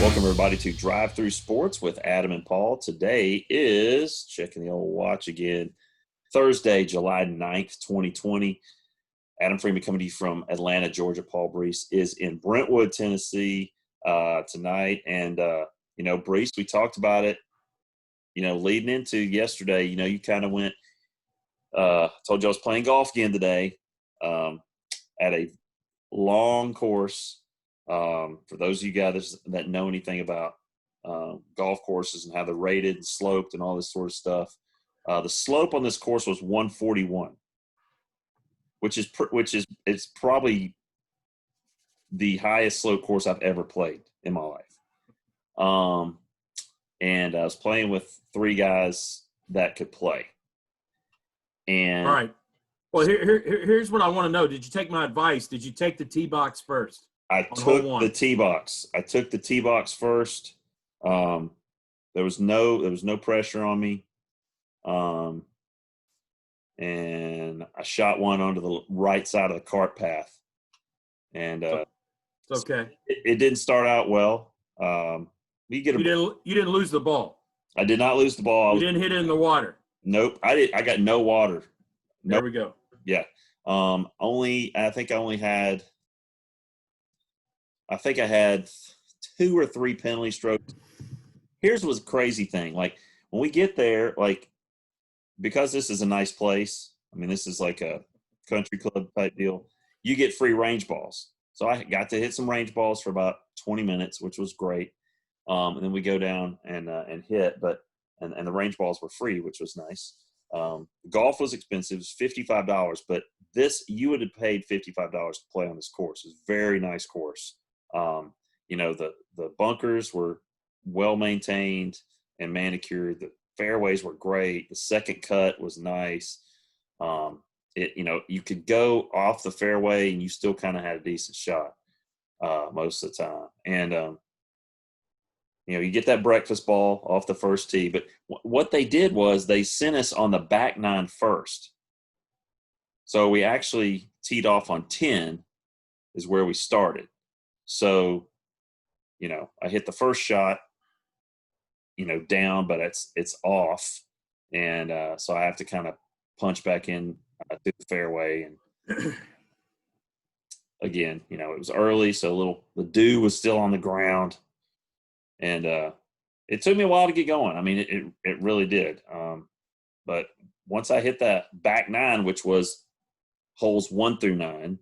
Welcome, everybody, to Drive Through Sports with Adam and Paul. Today is, checking the old watch again, Thursday, July 9th, 2020. Adam Freeman coming to you from Atlanta, Georgia. Paul Brees is in Brentwood, Tennessee tonight. And, Brees, we talked about it, leading into yesterday. You kind of went, told you I was playing golf again today at a long course. For those of you guys that know anything about golf courses and how they're rated and sloped and all this sort of stuff, the slope on this course was 141, which is it's probably the highest slope course I've ever played in my life. And I was playing with three guys that could play. And all right. Well, here's what I want to know. Did you take my advice? Did you take the tee box first? I took the tee box. I took the tee box first. There was no pressure on me. And I shot one onto the right side of the cart path. And okay. It didn't start out well. You didn't lose the ball. I did not lose the ball. You didn't hit it in the water. Nope. I got no water. There we go. Yeah. I think I had 2 or 3 penalty strokes. Here's what's a crazy thing. Like, when we get there, like, because this is a nice place, I mean, this is like a country club type deal, you get free range balls. So I got to hit some range balls for about 20 minutes, which was great. And then we go down and hit, and the range balls were free, which was nice. Golf was expensive. It was $55, but you would have paid $55 to play on this course. It was a very nice course. The bunkers were well maintained and manicured. The fairways were great. The second cut was nice. You could go off the fairway and you still kind of had a decent shot most of the time. And you get that breakfast ball off the first tee. But what they did was they sent us on the back 9 first. So we actually teed off on 10 is where we started. So, I hit the first shot, down, but it's off. And so I have to kind of punch back in to the fairway. And again, it was early, so the dew was still on the ground. And it took me a while to get going. I mean, it really did. But once I hit that back 9, which was holes 1 through 9,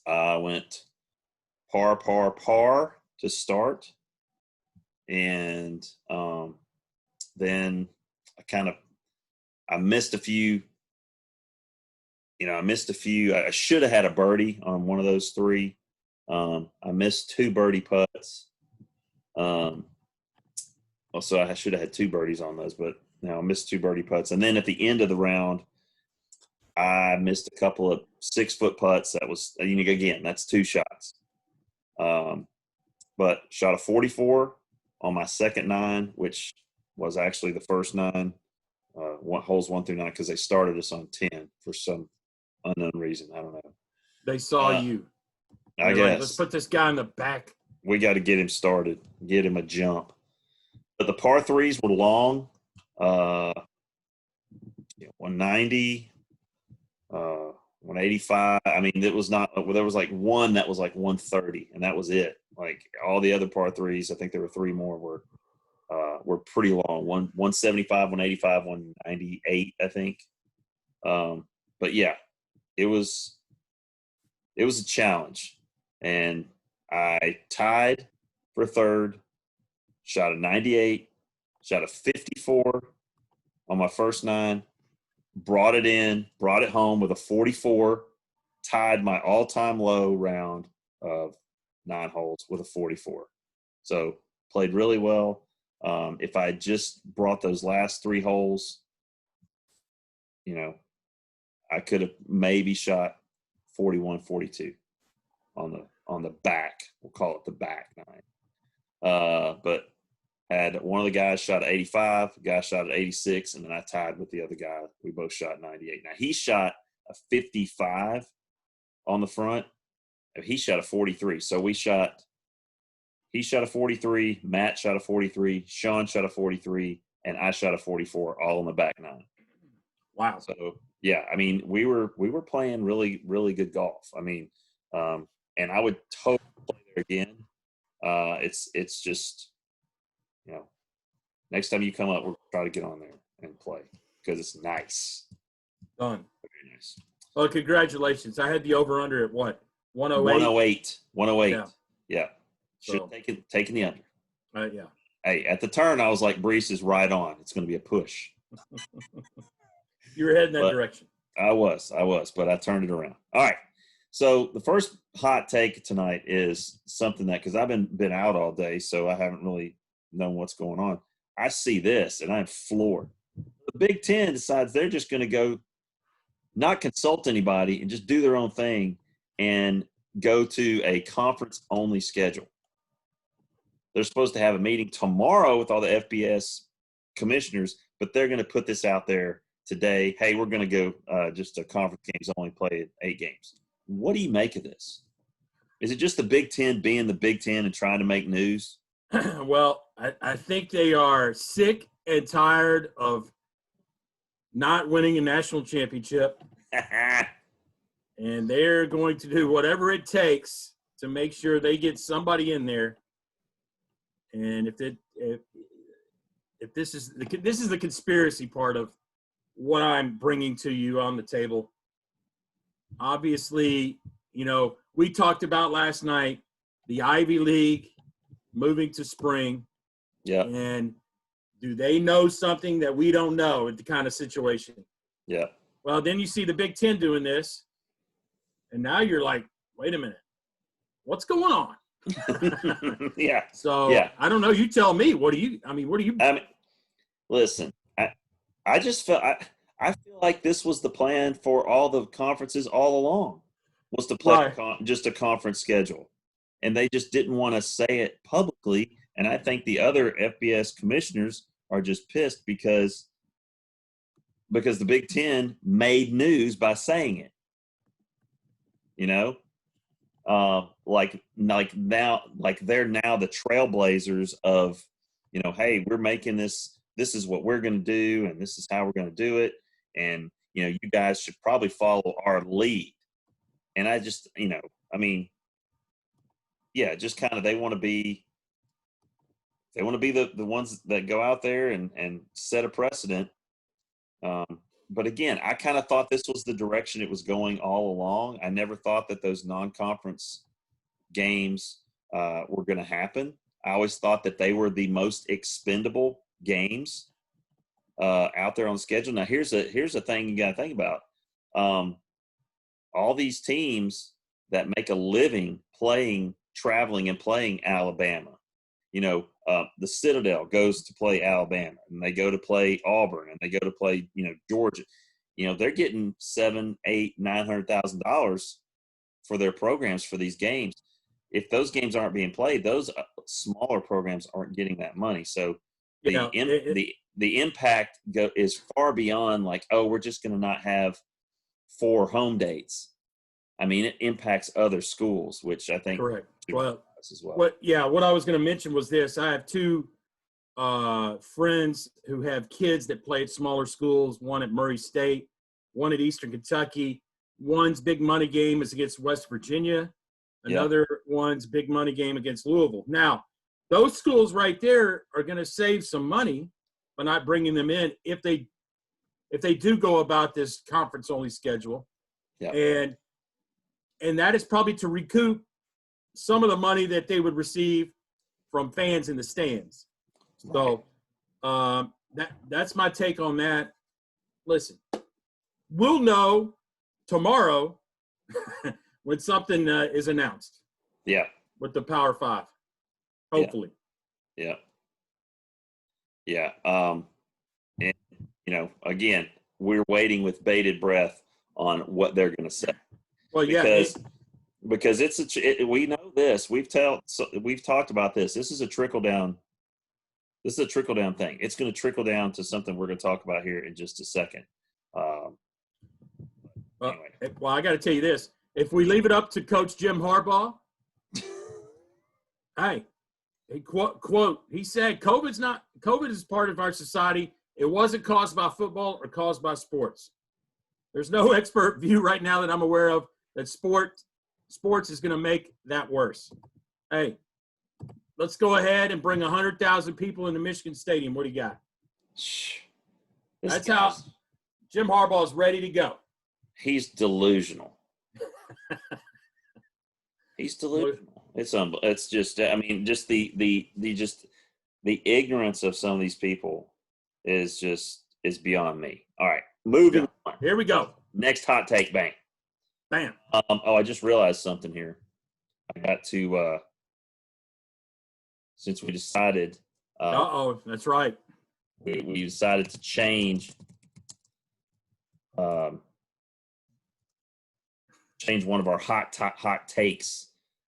I went par to start. And then I missed a few. I should have had a birdie on one of those 3. I missed 2 birdie putts. Also, I should have had 2 birdies on those, but I missed 2 birdie putts. And then at the end of the round, I missed a couple of 6-foot putts. That was, again, that's 2 shots. But shot a 44 on my second 9, which was actually the first 9, holes 1 through 9, because they started us on 10 for some unknown reason. I don't know. They saw you. I guess. Like, let's put this guy in the back. We got to get him started, get him a jump. But the par 3s were long, 190, 185. I mean, it was not – there was like one that was like 130, and that was it. Like, all the other par 3s, I think there were 3 more, were pretty long. 175, 185, 198, I think. But, yeah, it was a challenge. And I tied for third, shot a 98, shot a 54 on my first 9, brought it home with a 44, tied my all-time low round of 9 holes with a 44. So played really well. If I just brought those last 3 holes, I could have maybe shot 41, 42 on the back. We'll call it the back 9. But had one of the guys shot at 85, a guy shot at 86, and then I tied with the other guy. We both shot 98. Now, he shot a 55 on the front. He shot a 43. So we shot he shot a 43, Matt shot a 43, Sean shot a 43, and I shot a 44, all in the back nine. Wow. So yeah, I mean, we were playing really, really good golf. I mean, and I would totally play there again. It's just, next time you come up, we'll try to get on there and play because it's nice. Done. Very nice. Well, congratulations. I had the over-under at what? 108? 108. Yeah. Should So, have taken the under. yeah. Hey, at the turn, I was like, Brees is right on. It's going to be a push. You were heading that direction. I was, but I turned it around. All right. So the first hot take tonight is something that, because I've been out all day, so I haven't really known what's going on. I see this, and I'm floored. The Big Ten decides they're just going to go not consult anybody and just do their own thing and go to a conference-only schedule. They're supposed to have a meeting tomorrow with all the FBS commissioners, but they're going to put this out there today. Hey, we're going to go just a conference games only, play 8 games. What do you make of this? Is it just the Big Ten being the Big Ten and trying to make news? Well, I think they are sick and tired of not winning a national championship. And they're going to do whatever it takes to make sure they get somebody in there. And if this is the conspiracy part of what I'm bringing to you on the table. Obviously, we talked about last night the Ivy League moving to spring. Yeah. And do they know something that we don't know? The kind of situation. Yeah. Well, then you see the Big Ten doing this, and now you're like, wait a minute, what's going on? Yeah. So yeah. I don't know. You tell me. What do you? Listen, I just felt I feel like this was the plan for all the conferences all along, was to play just a conference schedule, and they just didn't want to say it publicly. And I think the other FBS commissioners are just pissed because the Big Ten made news by saying it. Like they're now the trailblazers of, hey, we're making this. This is what we're going to do, and this is how we're going to do it. And you guys should probably follow our lead. And I just, just kind of they want to be the ones that go out there and set a precedent. But again, I kind of thought this was the direction it was going all along. I never thought that those non-conference games were going to happen. I always thought that they were the most expendable games out there on schedule. Now, here's a thing you got to think about. All these teams that make a living traveling and playing Alabama. The Citadel goes to play Alabama, and they go to play Auburn, and they go to play, Georgia. They're getting $700,000, $800,000, $900,000 for their programs for these games. If those games aren't being played, those smaller programs aren't getting that money. So the impact is far beyond like, oh, we're just going to not have 4 home dates. I mean, it impacts other schools, which I think correct. Well, as well. What I was going to mention was this. I have 2 friends who have kids that play at smaller schools, one at Murray State, one at Eastern Kentucky. One's big money game is against West Virginia. Another one's big money game against Louisville. Now, those schools right there are going to save some money by not bringing them in if they do go about this conference-only schedule. Yeah. And that is probably to recoup some of the money that they would receive from fans in the stands. So that's my take on that. Listen, we'll know tomorrow when something is announced. Yeah. With the Power 5, hopefully. Yeah. Yeah. And again, we're waiting with bated breath on what they're going to say. Well, because we know this. We've talked about this. This is a trickle down. This is a trickle down thing. It's going to trickle down to something we're going to talk about here in just a second. Anyway. Well, I got to tell you this. If we leave it up to Coach Jim Harbaugh, hey, He quote, he said, COVID is part of our society. It wasn't caused by football or caused by sports. There's no expert view right now that I'm aware of that sports is going to make that worse. Hey, let's go ahead and bring 100,000 people into Michigan Stadium. What do you got? That's how Jim Harbaugh is ready to go. He's delusional. He's delusional. It's just, I mean, just the ignorance of some of these people is beyond me. All right, moving on. Here we go. Next hot take, bang. Bam. I just realized something here. I got to since we decided. That's right. We decided to change one of our hot takes.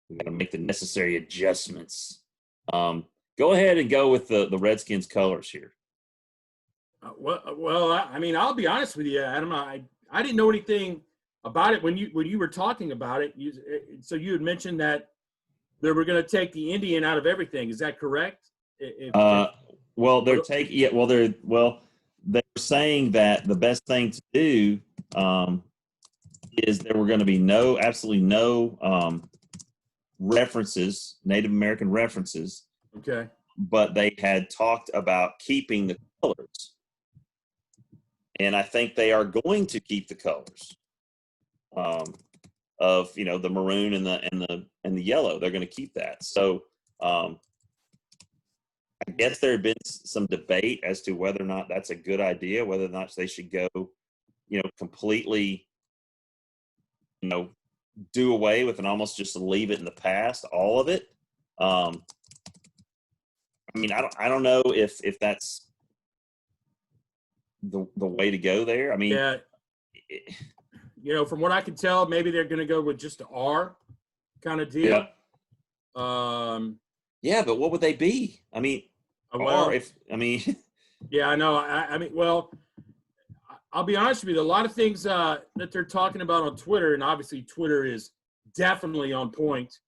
We got to make the necessary adjustments. Go ahead and go with the Redskins colors here. I mean, I'll be honest with you, Adam. I didn't know anything about it when you were talking about it. So you had mentioned that they were going to take the Indian out of everything. Is that correct? They're saying that the best thing to do is there were going to be absolutely no references, Native American references. Okay. But they had talked about keeping the colors. And I think they are going to keep the colors of the maroon and the yellow. They're going to keep that. So I guess there had been some debate as to whether or not that's a good idea, whether or not they should go, completely, do away with and almost just leave it in the past, all of it. I mean, I don't know if that's the way to go there. I mean, yeah. From what I can tell, maybe they're going to go with just an R kind of deal. Yeah. Yeah, but what would they be? I mean, yeah, I know. I mean, well, I'll be honest with you. A lot of things that they're talking about on Twitter, and obviously Twitter is definitely on point.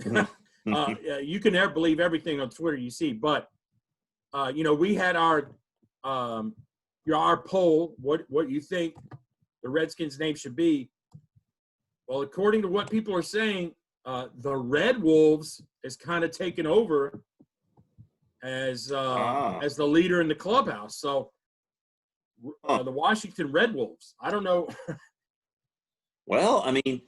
You can never believe everything on Twitter you see, but we had our poll. What you think the Redskins' name should be? Well, according to what people are saying, the Red Wolves is kind of taken over as the leader in the clubhouse. So the Washington Red Wolves. I don't know. Well, I mean,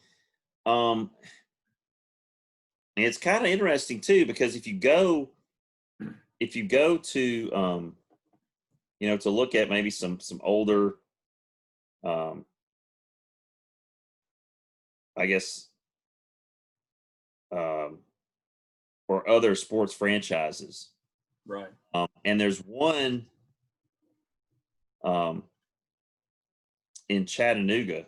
it's kind of interesting too, because if you go to to look at maybe some older I guess or other sports franchises, right? And there's one in Chattanooga.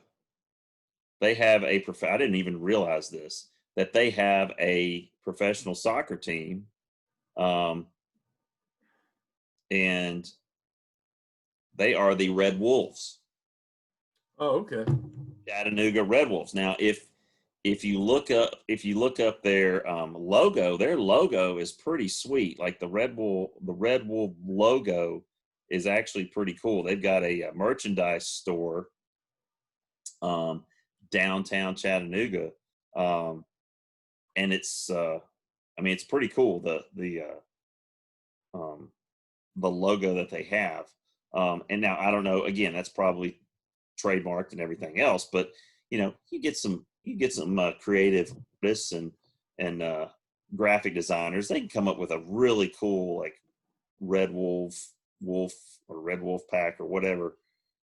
They have I didn't even realize this, that they have a professional soccer team, and they are the Red Wolves. Oh, okay. Chattanooga Red Wolves. Now, if you look up their logo is pretty sweet. Like the Red Wolf logo is actually pretty cool. They've got a merchandise store downtown Chattanooga, and it's it's pretty cool, the logo that they have. And now I don't know, again, that's probably trademarked and everything else, but you get some creative artists and graphic designers. They can come up with a really cool, like, Red Wolf or Red Wolf Pack or whatever,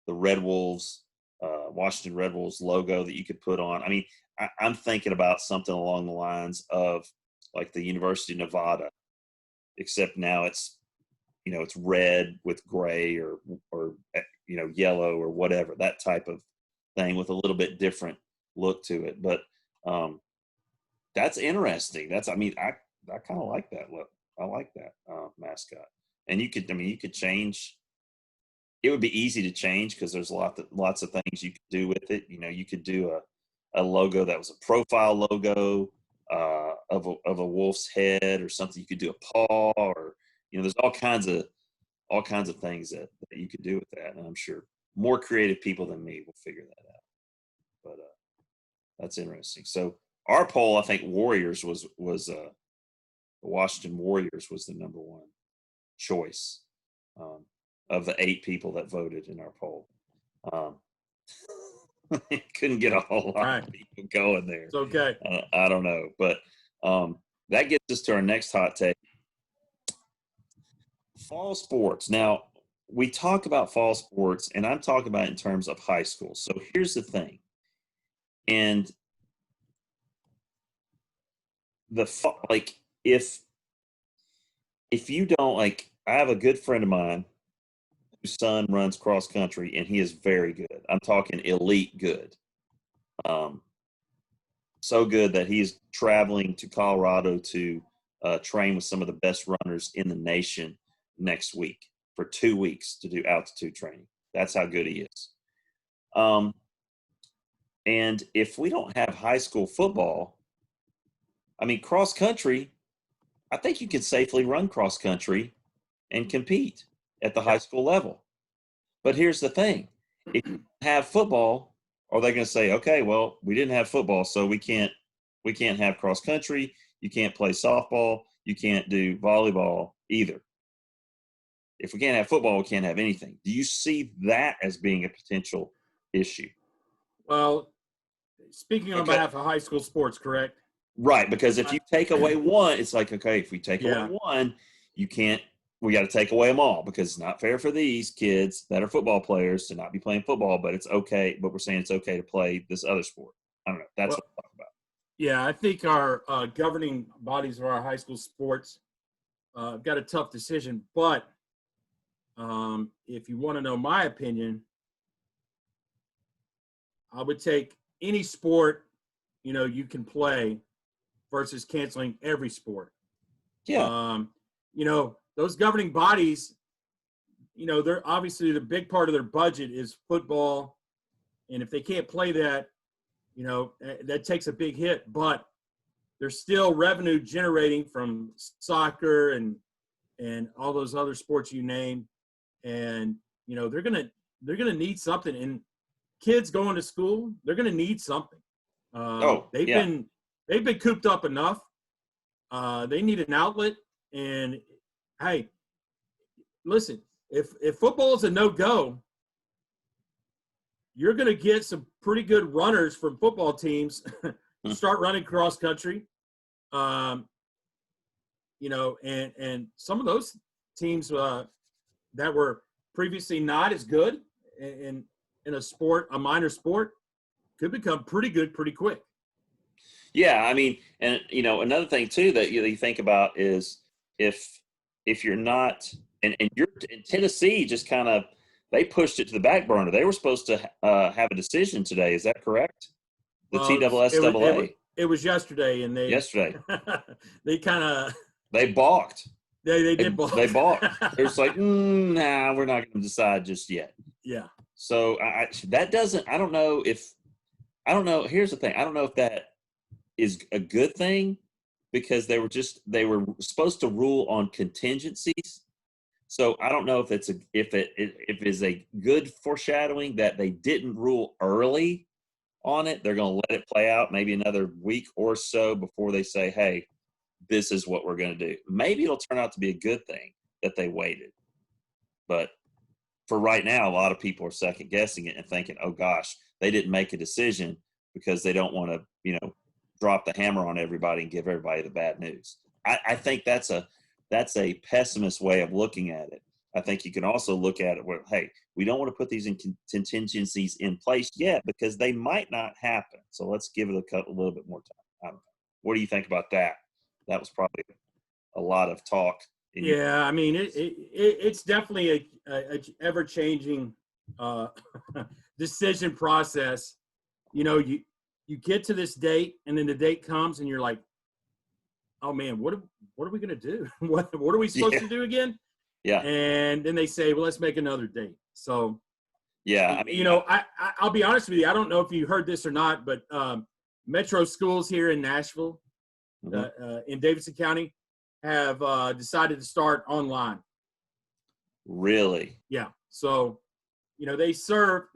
the Red Wolves, Washington Red Wolves logo that you could put on. I mean, I'm thinking about something along the lines of like the University of Nevada, except now it's red with gray or yellow or whatever, that type of thing with a little bit different look to it. But that's interesting. I kind of like that look. I like that mascot. And you could change. It would be easy to change because there's lots of things you could do with it. You could do a logo that was a profile logo. of a wolf's head or something. You could do a paw, or there's all kinds of things that you could do with that. And I'm sure more creative people than me will figure that out. But that's interesting. So our poll, I think Warriors was the Washington Warriors was the number one choice of the 8 people that voted in our poll. Couldn't get a whole lot of people going there. It's okay. I don't know, but that gets us to our next hot take. Fall sports. Now, we talk about fall sports, and I'm talking about it in terms of high school. So here's the thing. And if you don't, I have a good friend of mine whose son runs cross country, and he is very good. I'm talking elite good. So good that he's traveling to Colorado to train with some of the best runners in the nation next week for 2 weeks to do altitude training. That's how good he is. And if we don't have high school football, I mean, cross country, I think you can safely run cross country and compete at the high school level. But here's the thing. If you have football, are they going to say, okay, well, we didn't have football, so we can't have cross country, you can't play softball, you can't do volleyball either. If we can't have football, we can't have anything. Do you see that as being a potential issue? Well, speaking on behalf of high school sports, correct? Right, because if you take away one, it's like, okay, if we take away one, we got to take away them all, because it's not fair for these kids that are football players to not be playing football, but it's okay. But we're saying it's okay to play this other sport. I don't know. That's what I'm talking about. Yeah, I think our governing bodies of our high school sports got a tough decision. But if you want to know my opinion, I would take any sport, you can play versus canceling every sport. Yeah. Those governing bodies, they're obviously the big part of their budget is football. And if they can't play that, that takes a big hit, but there's still revenue generating from soccer and all those other sports you name. And, they're going to need something. And kids going to school, they're going to need something. They've been cooped up enough. They need an outlet. And hey, listen, if football is a no-go, you're going to get some pretty good runners from football teams to start running cross country. And some of those teams that were previously not as good in a minor sport, could become pretty good pretty quick. Yeah, I mean, and another thing too that you think about is if you're not, and you're in Tennessee, just kind of they pushed it to the back burner. They were supposed to have a decision today. Is that correct? The TSSAA. It was yesterday, and they they balked. They did balk. They balked. They're just like, nah, we're not going to decide just yet. Yeah. So that doesn't. I don't know. Here's the thing. I don't know if that is a good thing, because they were supposed to rule on contingencies. So I don't know if it is a good foreshadowing that they didn't rule early on it. They're going to let it play out maybe another week or so before they say, hey, this is what we're going to do. Maybe it'll turn out to be a good thing that they waited. But for right now, a lot of people are second guessing it and thinking, oh gosh, they didn't make a decision because they don't want to, drop the hammer on everybody and give everybody the bad news. I think that's a pessimist way of looking at it. I think you can also look at it where, hey, we don't want to put these contingencies in place yet because they might not happen. So let's give it a little bit more time. I don't know. What do you think about that? That was probably a lot of talk. Yeah, I mean, it's definitely a ever-changing decision process. You get to this date, and then the date comes, and you're like, oh man, what are we gonna do? What are we supposed to do again? Yeah. And then they say, well, let's make another date. So yeah, I mean, I'll be honest with you. I don't know if you heard this or not, but Metro Schools here in Nashville in Davidson County have decided to start online. Really? Yeah. So, they serve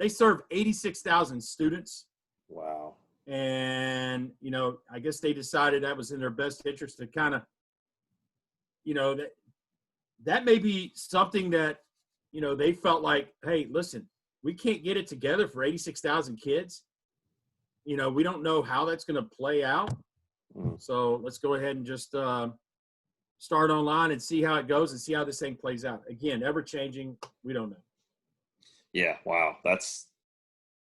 86,000 students. Wow. And, I guess they decided that was in their best interest to kind of, that may be something that, they felt like, hey, listen, we can't get it together for 86,000 kids. We don't know how that's going to play out. So let's go ahead and just start online and see how it goes and see how this thing plays out. Again, ever changing. We don't know. Yeah. Wow.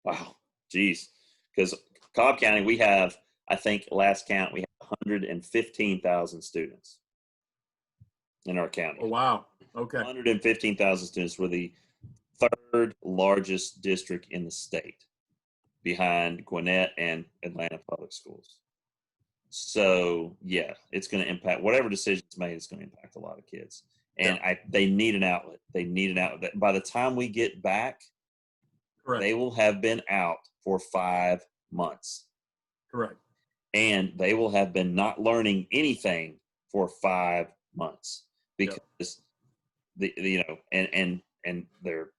Wow. Geez. Because Cobb County, we have, I think last count, we have 115,000 students in our county. Oh, wow. Okay. 115,000 students. We're the third largest district in the state, behind Gwinnett and Atlanta Public Schools. So, yeah, it's going to impact whatever decisions made. It's going to impact a lot of kids, and they need an outlet. They need an outlet. By the time we get back, correct, they will have been out for 5 months. Correct, and they will have been not learning anything for 5 months because and their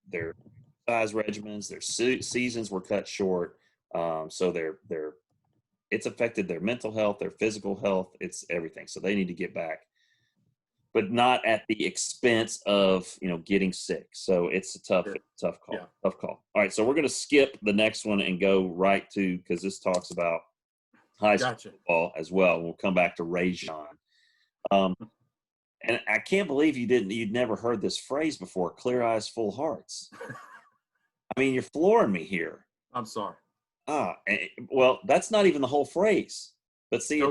size regimens, their seasons were cut short. So it's affected their mental health, their physical health, it's everything. So they need to get back, but not at the expense of, getting sick. So it's a tough call. Yeah. Tough call. All right. So we're going to skip the next one and go right to, because this talks about high school football as well. We'll come back to Rajon. And I can't believe you'd never heard this phrase before, clear eyes, full hearts. I mean, you're flooring me here. I'm sorry. Well, that's not even the whole phrase. But see,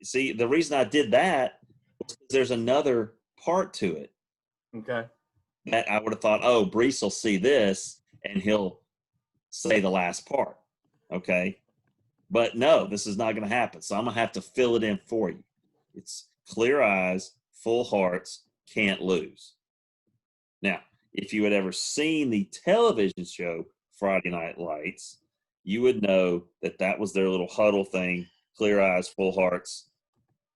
the reason I did that was because there's another part to it. Okay. That I would have thought, Brees will see this and he'll say the last part. Okay. But no, this is not going to happen. So I'm going to have to fill it in for you. It's clear eyes, full hearts, can't lose. Now, if you had ever seen the television show Friday Night Lights, you would know that was their little huddle thing, clear eyes, full hearts,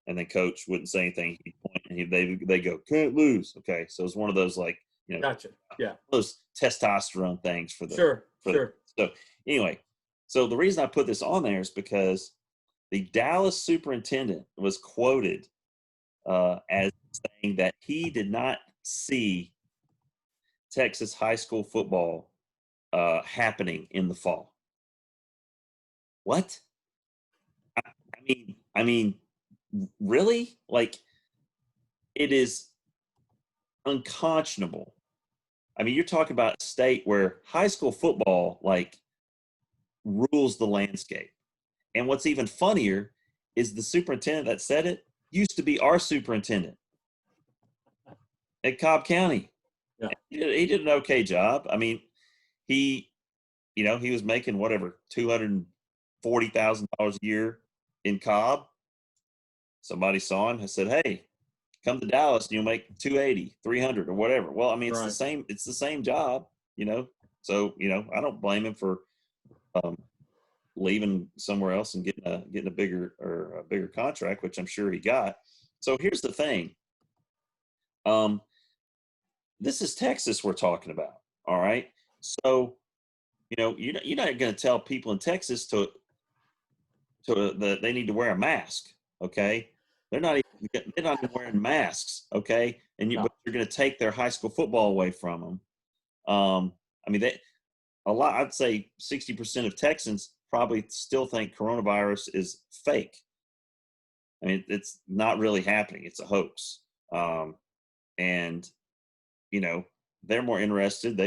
and then coach wouldn't say anything. He'd point and they go, can't lose. Okay, so it's one of those gotcha. Yeah, those testosterone things for the sure. So anyway, so the reason I put this on there is because the Dallas superintendent was quoted as saying that he did not see Texas high school football happening in the fall. What? I mean, really? Like, it is unconscionable. I mean, you're talking about a state where high school football, rules the landscape. And what's even funnier is the superintendent that said it used to be our superintendent at Cobb County. Yeah. He did an okay job. I mean, he was making whatever, $240,000 a year in Cobb. Somebody saw him and said, hey, come to Dallas and you'll make 280, 300 or whatever. Well, I mean, it's the same job, so, I don't blame him for leaving somewhere else and getting a bigger contract, which I'm sure he got. So here's the thing. This is Texas we're talking about. All right. So, you're not going to tell people in Texas that they need to wear a mask. Okay. They're not even wearing masks. Okay. But you're going to take their high school football away from them. I mean, I'd say 60% of Texans probably still think coronavirus is fake. I mean, it's not really happening. It's a hoax. And, they're more interested.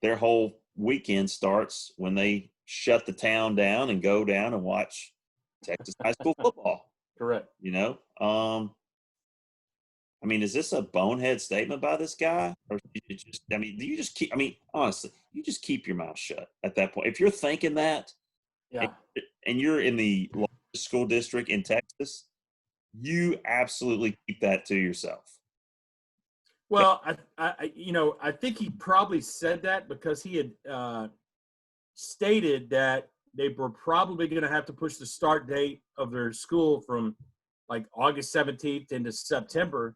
Their whole weekend starts when they shut the town down and go down and watch Texas high school football. Correct. I mean, is this a bonehead statement by this guy? Or honestly, you just keep your mouth shut at that point. If you're thinking that, and you're in the largest school district in Texas, you absolutely keep that to yourself. Well, I think he probably said that because he had stated that they were probably going to have to push the start date of their school from like August 17th into September.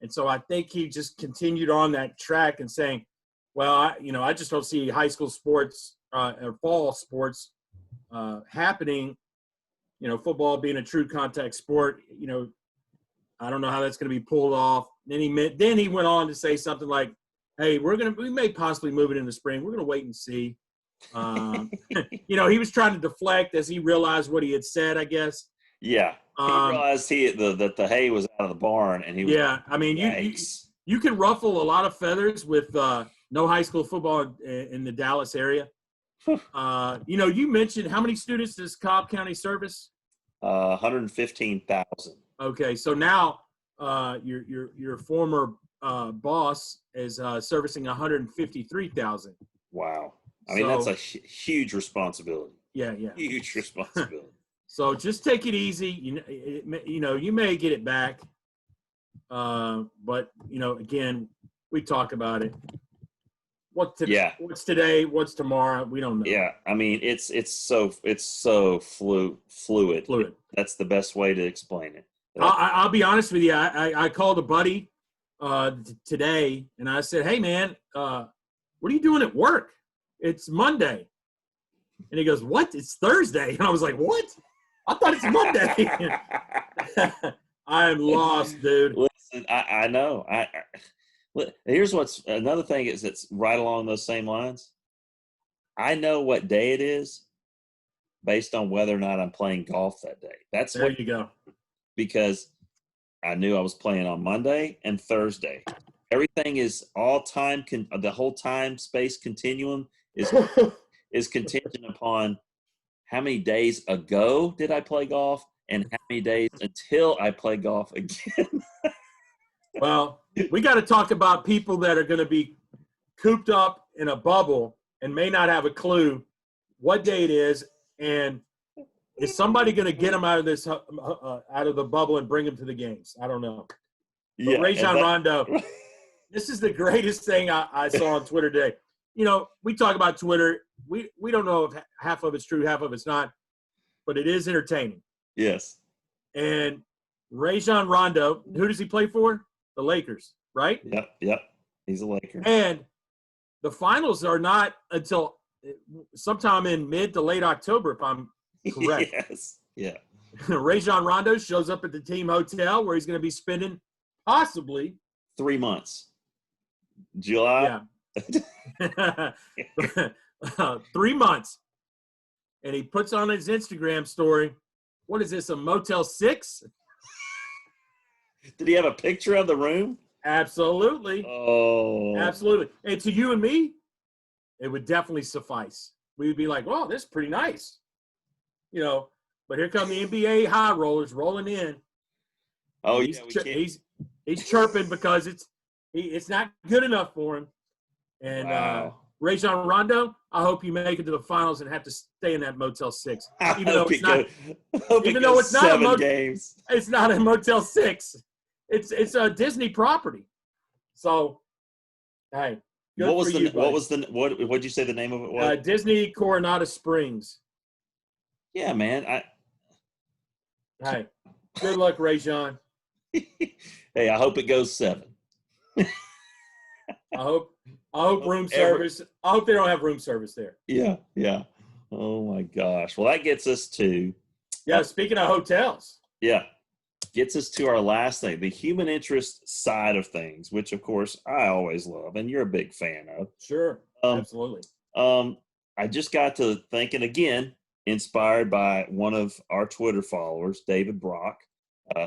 And so I think he just continued on that track and saying, well, I just don't see high school sports or fall sports happening, football being a true contact sport. I don't know how that's going to be pulled off. Then he went on to say something like, hey, we may possibly move it in the spring. We're going to wait and see. He was trying to deflect as he realized what he had said, I guess. Yeah. He realized that the hay was out of the barn, and he was you can ruffle a lot of feathers with no high school football in the Dallas area. You mentioned how many students does Cobb County service? 115,000. Okay, so now your former boss is servicing 153,000. Wow. I mean, that's a huge responsibility. Yeah. Huge responsibility. So just take it easy. You may get it back. But again, we talk about it. What's today? What's tomorrow? We don't know. Yeah, I mean, it's so fluid. That's the best way to explain it. I'll be honest with you. I called a buddy today, and I said, "Hey, man, what are you doing at work? It's Monday." And he goes, "What? It's Thursday." And I was like, "What? I thought it's Monday." I am lost, dude. Listen, I know. Here's what's another thing is it's right along those same lines. I know what day it is based on whether or not I'm playing golf that day. There you go. Because I knew I was playing on Monday and Thursday. Everything is all time. The whole time space continuum is contingent upon how many days ago did I play golf and how many days until I play golf again. Well, we got to talk about people that are going to be cooped up in a bubble and may not have a clue what day it is, and is somebody going to get them out of this out of the bubble and bring them to the games? I don't know. But Rajon Rondo, this is the greatest thing I saw on Twitter today. We talk about Twitter. We don't know if half of it's true, half of it's not, but it is entertaining. Yes. And Rajon Rondo, who does he play for? The Lakers, right? Yep. He's a Laker. And the finals are not until sometime in mid to late October, if I'm correct. Yes. Yeah. Rajon Rondo shows up at the team hotel where he's going to be spending possibly 3 months. July. Yeah. 3 months. And he puts on his Instagram story, what is this, a Motel 6? Did he have a picture of the room? Absolutely. Oh. Absolutely. And to you and me, it would definitely suffice. We would be like, well, this is pretty nice. But here come the NBA high rollers rolling in. Oh, he's chirping because it's not good enough for him. And wow. Rajon Rondo, I hope you make it to the finals and have to stay in that Motel 6. Even though it's not games. It's not a Motel 6. It's a Disney property. So, hey, what'd you say the name of it was? Disney Coronado Springs. Yeah, man. Hey, good luck, Rajon. Hey, I hope it goes 7. I hope room service. I hope they don't have room service there. Yeah. Oh my gosh. Well, that gets us to. Yeah. Speaking of hotels. Yeah. Gets us to our last thing, the human interest side of things, which of course I always love, and you're a big fan of. Sure. Absolutely. I just got to thinking again, inspired by one of our Twitter followers, David Brock,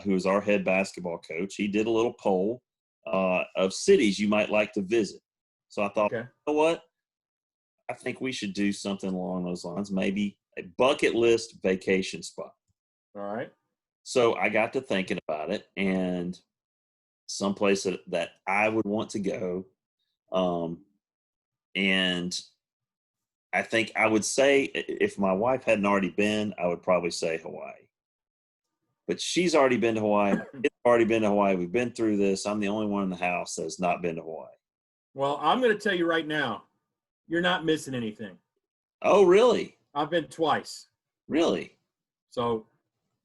who is our head basketball coach. He did a little poll of cities you might like to visit. So I thought, You know what? I think we should do something along those lines, maybe a bucket list vacation spot. All right. So I got to thinking about it, and someplace that I would want to go. And I think I would say if my wife hadn't already been, I would probably say Hawaii. But she's already been to Hawaii. It's already been to Hawaii. We've been through this. I'm the only one in the house that has not been to Hawaii. Well, I'm going to tell you right now, you're not missing anything. Oh, really? I've been twice. Really? So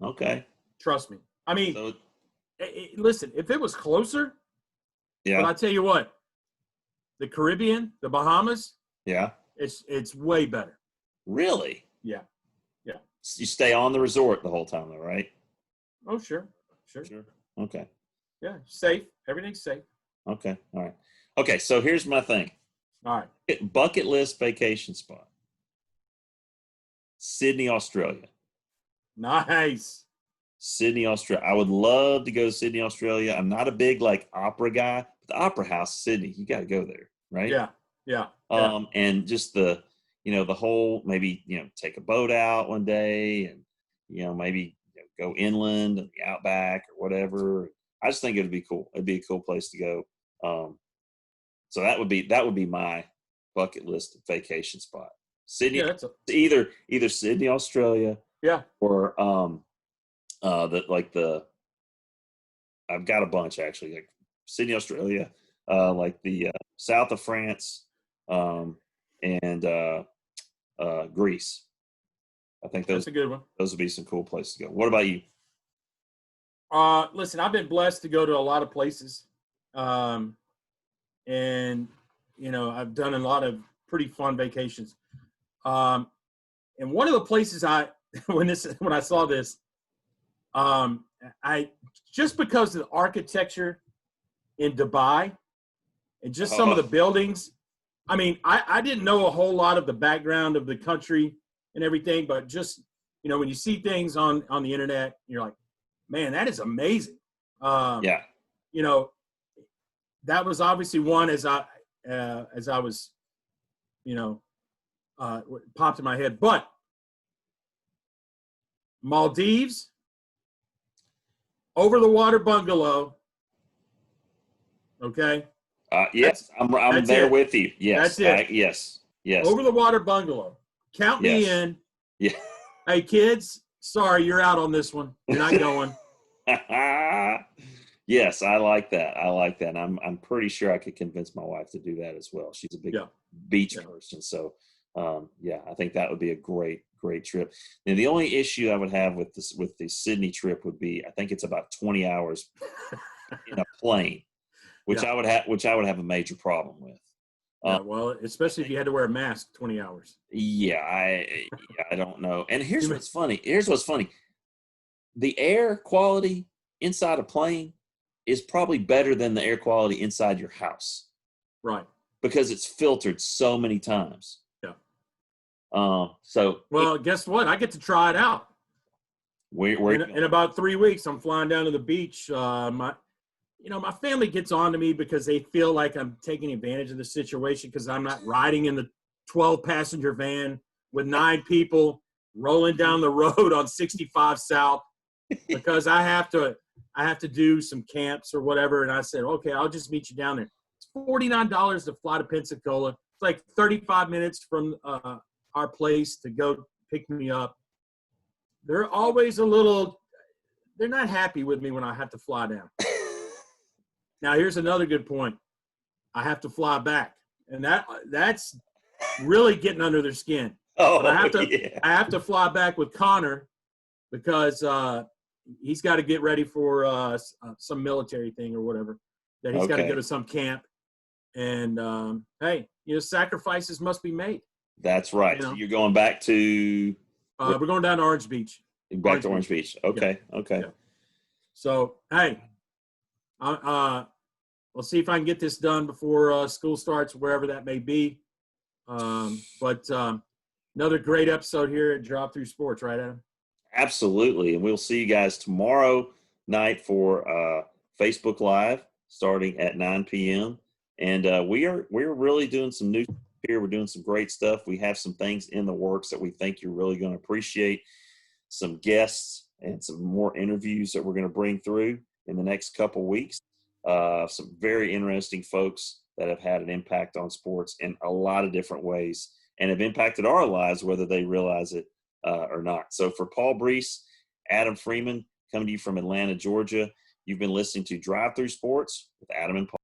Okay. trust me. I mean, So listen, if it was closer, yeah, but I tell you what, the Caribbean, the Bahamas, yeah. it's way better. Really? Yeah. Yeah. You stay on the resort the whole time, though, right? Oh, sure. Sure. Okay. Yeah. Safe. Everything's safe. Okay. All right. Okay. So here's my thing. All right. Bucket list vacation spot. Sydney, Australia. Nice. Sydney, Australia. I would love to go to Sydney, Australia. I'm not a big like opera guy, but the Opera House, Sydney, you got to go there, right? Yeah. Yeah. And just the, the whole maybe take a boat out one day, and maybe go inland and the outback or whatever. I just think it'd be cool. It'd be a cool place to go. So that would be my bucket list vacation spot. Sydney, Yeah. either Sydney, Australia, Yeah. or I've got a bunch actually, like Sydney, Australia, like the south of France, and Greece. I think That's a good one. those would be some cool places to go. What about you? Listen, I've been blessed to go to a lot of places. And I've done a lot of pretty fun vacations. And one of the places when I saw this, I just because of the architecture in Dubai and just some of the buildings. I mean, I didn't know a whole lot of the background of the country and everything, but just when you see things on the internet, you're like, man, that is amazing. Yeah. That was obviously one as I was, popped in my head. But Maldives, over the water bungalow. Okay. Yes, I'm there with you. Yes. That's it. Yes. Over the water bungalow. Count me in. Yeah. Hey, kids, sorry, you're out on this one. You're not going. Yes, I like that. And I'm pretty sure I could convince my wife to do that as well. She's a big beach person. So, I think that would be a great trip. And the only issue I would have with the Sydney trip would be, I think it's about 20 hours in a plane, which I would have a major problem with. Well, especially if you had to wear a mask 20 hours. Yeah, I don't know. And here's what's funny. The air quality inside a plane is probably better than the air quality inside your house. Right. Because it's filtered so many times. Yeah. Guess what? I get to try it out. In about 3 weeks, I'm flying down to the beach. My family gets on to me because they feel like I'm taking advantage of the situation because I'm not riding in the 12-passenger van with 9 people rolling down the road on 65 South because I have to do some camps or whatever. And I said, okay, I'll just meet you down there. It's $49 to fly to Pensacola. It's like 35 minutes from our place to go pick me up. They're always they're not happy with me when I have to fly down. Now, here's another good point. I have to fly back. And that's really getting under their skin. But I have to fly back with Connor because he's got to get ready for some military thing or whatever. That he's got to go to some camp. And, hey, sacrifices must be made. That's right. So you're going back to we're going down to Orange Beach. Back to Orange Beach. Okay. Yeah. Okay. Yeah. So, hey, we'll see if I can get this done before school starts, wherever that may be. But another great episode here at Drop Through Sports, right, Adam? Absolutely. And we'll see you guys tomorrow night for Facebook Live starting at 9 p.m. And we're really doing some new stuff here. We're doing some great stuff. We have some things in the works that we think you're really going to appreciate. Some guests and some more interviews that we're going to bring through in the next couple weeks. Some very interesting folks that have had an impact on sports in a lot of different ways and have impacted our lives, whether they realize it or not. So for Paul Brees, Adam Freeman, coming to you from Atlanta, Georgia, you've been listening to Drive Through Sports with Adam and Paul.